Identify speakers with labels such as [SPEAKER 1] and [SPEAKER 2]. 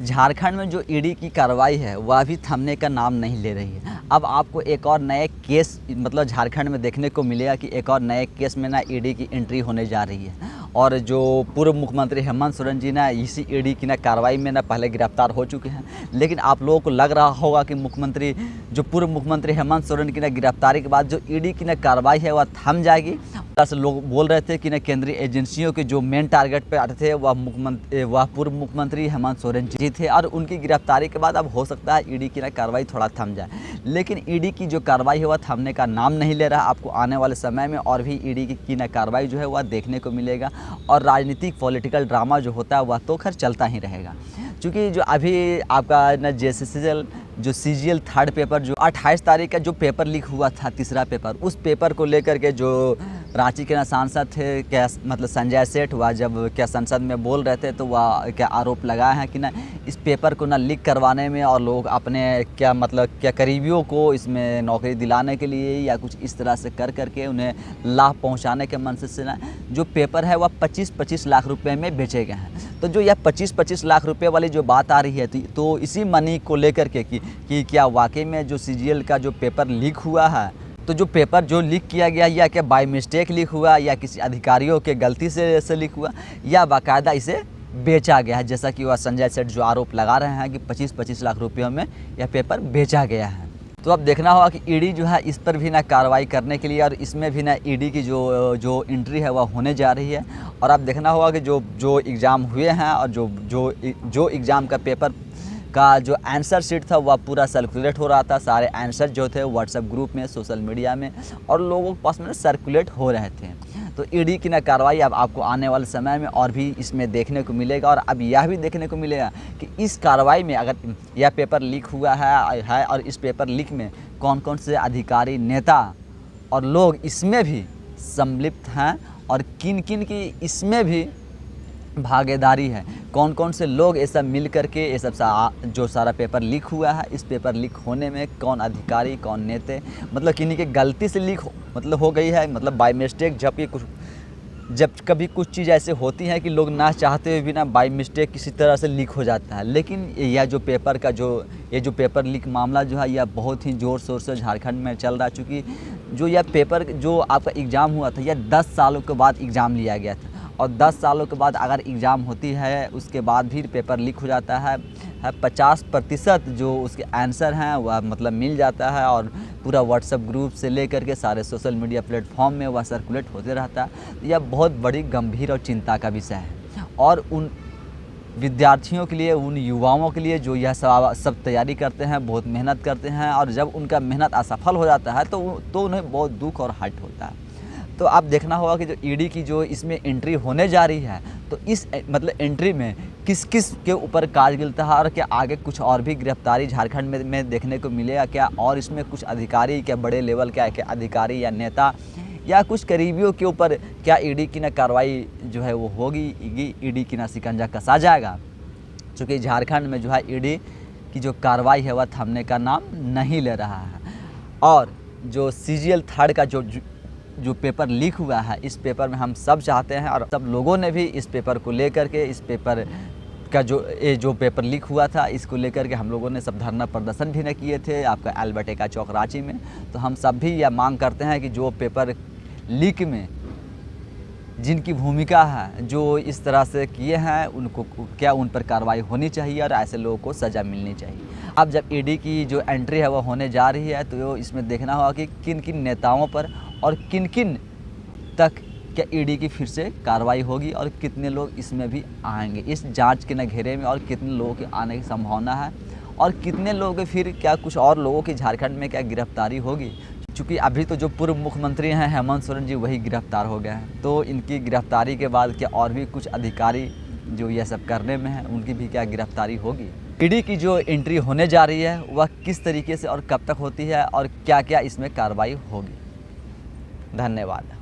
[SPEAKER 1] झारखंड में जो ईडी की कार्रवाई है वह भी थमने का नाम नहीं ले रही है। अब आपको एक और नए केस मतलब झारखंड में देखने को मिलेगा कि एक और नए केस में ना ईडी की एंट्री होने जा रही है। और जो पूर्व मुख्यमंत्री हेमंत सोरेन जी ना इसी ईडी की ना कार्रवाई में ना पहले गिरफ्तार हो चुके हैं। लेकिन आप लोगों को लग रहा होगा कि पूर्व मुख्यमंत्री हेमंत सोरेन की ना गिरफ्तारी के बाद जो ईडी की ना कार्रवाई है वह थम जाएगी। से लोग बोल रहे थे कि ना केंद्रीय एजेंसियों के जो मेन टारगेट पे आते थे वह पूर्व मुख्यमंत्री हेमंत सोरेन जी थे और उनकी गिरफ्तारी के बाद अब हो सकता है ईडी की ना कार्रवाई थोड़ा थम जाए। लेकिन ईडी की जो कार्रवाई है वह थमने का नाम नहीं ले रहा। आपको आने वाले समय में और भी ईडी की ना कार्रवाई जो है वह देखने को मिलेगा और राजनीतिक पॉलिटिकल ड्रामा जो होता है वह तो खैर चलता ही रहेगा। क्योंकि जो अभी आपका ना जो सीजीएल थर्ड पेपर जो 28 तारीख का जो पेपर लीक हुआ था, तीसरा पेपर, उस पेपर को लेकर के जो रांची के ना सांसद थे क्या मतलब संजय सेठ वह जब क्या संसद में बोल रहे थे तो वह क्या आरोप लगाए हैं कि ना इस पेपर को ना लीक करवाने में और लोग अपने क्या मतलब क्या करीबियों को इसमें नौकरी दिलाने के लिए या कुछ इस तरह से कर करके उन्हें लाभ पहुंचाने के मन से ना जो पेपर है वह 25-25 लाख रुपए में बेचे गए हैं। तो जो यह 25-25 लाख रुपए वाली जो बात आ रही है तो इसी मनी को लेकर के कि क्या वाकई में जो सीजीएल का जो पेपर लीक हुआ है तो जो पेपर जो लीक किया गया या क्या बाय मिस्टेक लीक हुआ या किसी अधिकारियों के गलती से लीक हुआ या बाकायदा इसे बेचा गया है, जैसा कि वह संजय सेठ जो आरोप लगा रहे हैं कि 25-25 लाख रुपयों में यह पेपर बेचा गया है। तो अब देखना होगा कि ईडी जो है इस पर भी ना कार्रवाई करने के लिए और इसमें भी ना ईडी की जो एंट्री है वह होने जा रही है। और अब देखना होगा कि जो एग्ज़ाम हुए हैं और जो एग्ज़ाम का पेपर का जो आंसर शीट था वह पूरा सर्कुलेट हो रहा था। सारे आंसर जो थे व्हाट्सएप ग्रुप में, सोशल मीडिया में और लोगों के पास में सर्कुलेट हो रहे थे। तो ईडी की ना कार्रवाई अब आपको आने वाले समय में और भी इसमें देखने को मिलेगा। और अब यह भी देखने को मिलेगा कि इस कार्रवाई में अगर यह पेपर लीक हुआ है और इस पेपर लीक में कौन कौन से अधिकारी, नेता और लोग इसमें भी सम्मिलित हैं और किन किन की इसमें भी भागीदारी है, कौन कौन से लोग ये सब मिल करके ये सब जो सारा पेपर लीक हुआ है, इस पेपर लीक होने में कौन अधिकारी, कौन नेता, मतलब किन्हीं की गलती से लीक हो गई है, मतलब बाय मिस्टेक। जब कभी कुछ चीज़ ऐसे होती है कि लोग ना चाहते हुए भी ना बाय मिस्टेक किसी तरह से लीक हो जाता है। लेकिन यह जो पेपर का ये जो पेपर लीक मामला जो है यह बहुत ही ज़ोर शोर से झारखंड में चल रहा है। चूँकि जो यह पेपर जो आपका एग्ज़ाम हुआ था यह 10 सालों के बाद एग्ज़ाम लिया गया था और 10 सालों के बाद अगर एग्ज़ाम होती है उसके बाद भी पेपर लीक हो जाता है 50% जो उसके आंसर हैं वह मतलब मिल जाता है और पूरा व्हाट्सएप ग्रुप से लेकर के सारे सोशल मीडिया प्लेटफॉर्म में वह सर्कुलेट होते रहता है। यह बहुत बड़ी गंभीर और चिंता का विषय है और उन विद्यार्थियों के लिए, उन युवाओं के लिए जो यह सब तैयारी करते हैं, बहुत मेहनत करते हैं और जब उनका मेहनत असफल हो जाता है तो उन्हें बहुत दुख और हर्ट होता है। तो आप देखना होगा कि जो ईडी की जो इसमें एंट्री होने जा रही है तो इस मतलब एंट्री में किस किस के ऊपर कारगिलता है और क्या आगे कुछ और भी गिरफ्तारी झारखंड में देखने को मिलेगा क्या, और इसमें कुछ अधिकारी क्या बड़े लेवल क्या अधिकारी या नेता या कुछ करीबियों के ऊपर क्या ईडी की ना कार्रवाई जो है वो होगी, ईडी की ना शिकंजा कसा जाएगा। चूँकि झारखंड में जो है ईडी की जो कार्रवाई है वह थमने का नाम नहीं ले रहा है। और जो सीजीएल थर्ड का जो पेपर लीक हुआ है इस पेपर में हम सब चाहते हैं और सब लोगों ने भी इस पेपर को लेकर के, इस पेपर का जो पेपर लीक हुआ था इसको लेकर के हम लोगों ने सब धरना प्रदर्शन भी न किए थे आपका अल्बर्ट एक्का चौक रांची में। तो हम सब भी यह मांग करते हैं कि जो पेपर लीक में जिनकी भूमिका है, जो इस तरह से किए हैं, उनको क्या उन पर कार्रवाई होनी चाहिए और ऐसे लोगों को सज़ा मिलनी चाहिए। अब जब ईडी की जो एंट्री है वो होने जा रही है तो इसमें देखना होगा कि किन किन नेताओं पर और किन किन तक क्या ईडी की फिर से कार्रवाई होगी और कितने लोग इसमें भी आएंगे इस जांच के न घेरे में और कितने लोगों के आने की संभावना है और कितने लोग फिर क्या कुछ और लोगों की झारखंड में क्या गिरफ्तारी होगी। चूँकि अभी तो जो पूर्व मुख्यमंत्री हैं हेमंत सोरेन जी वही गिरफ्तार हो गए हैं, तो इनकी गिरफ्तारी के बाद क्या और भी कुछ अधिकारी जो यह सब करने में हैं उनकी भी क्या गिरफ्तारी होगी। ईडी की जो एंट्री होने जा रही है वह किस तरीके से और कब तक होती है और क्या क्या इसमें कार्रवाई होगी। धन्यवाद।